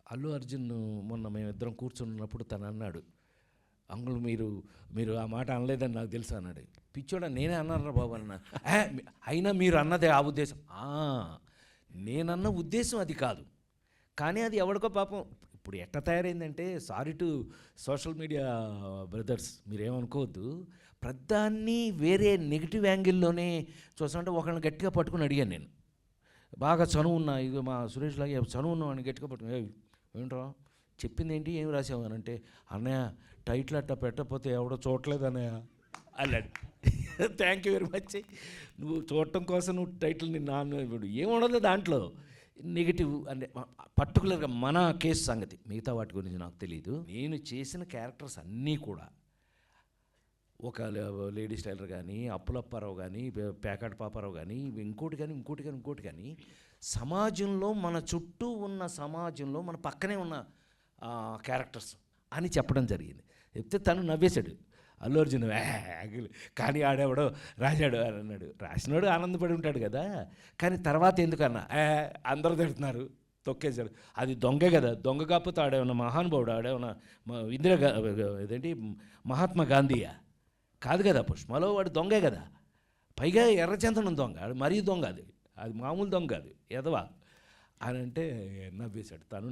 అల్లు అర్జున్ మొన్న మేమిద్దరం కూర్చున్నప్పుడు తను అన్నాడు, అంకుల్ మీరు ఆ మాట అనలేదని నాకు తెలుసు అన్నాడు. పిచ్చోడా నేనే అన్నారా బాబు అన్న. అయినా మీరు అన్నదే ఆ ఉద్దేశం. నేనన్న ఉద్దేశం అది కాదు, కానీ అది ఎవడికో పాపం ఇప్పుడు ఎట్ట తయారైందంటే, sorry to social media brothers, మీరేమనుకోవద్దు, ప్రధాన్ని వేరే నెగిటివ్ యాంగిల్లోనే చూస్తుంటే ఒకళ్ళని గట్టిగా పట్టుకుని అడిగాను నేను, బాగా చనువున్నా, ఇది మా సురేష్ లాగే చనువున్నా అని గట్టిగా పట్టుకుని, ఏంట్రా చెప్పింది ఏంటి, ఏం రాసావు అని అంటే, అన్నయ్య టైటిల్ అట్టా పెట్టకపోతే ఎవడో చూడలేదు అన్నయ్య అన్నాడు. Thank you very much. నువ్వు చూడటం కోసం నువ్వు టైటిల్ని ఇప్పుడు ఏముండదు దాంట్లో నెగిటివ్ అంటే, పర్టికులర్గా మన కేసు సంగతి, మిగతా వాటి గురించి నాకు తెలియదు. నేను చేసిన క్యారెక్టర్స్ అన్నీ కూడా ఒక లేడీస్ టైలర్ కానీ, అప్పులప్పారావు కానీ, పేకాట పాపారావు కానీ, ఇంకోటి కానీ సమాజంలో, మన చుట్టూ ఉన్న సమాజంలో, మన పక్కనే ఉన్న క్యారెక్టర్స్ అని చెప్పడం జరిగింది. చెప్తే తను నవ్వేశాడు, అల్లు అర్జున్ కానీ ఆడేవాడో రాశాడు అని అన్నాడు. రాసినాడు ఆనందపడి ఉంటాడు కదా, కానీ తర్వాత ఎందుకన్నా అందరూ తిడుతున్నారు, తొక్కేశాడు, అది దొంగే కదా, దొంగ కాకపోతే ఆడేమన్నా మహానుభావుడు, ఆడేమన్నా ఇదేంటి మహాత్మా గాంధీయా కాదు కదా, పుష్పలో వాడు దొంగే కదా, పైగా ఎర్రచందనం దొంగ, మరీ దొంగ, అది మామూలు దొంగ, అది ఎదవా అని అంటే నవ్వేశాడు తను.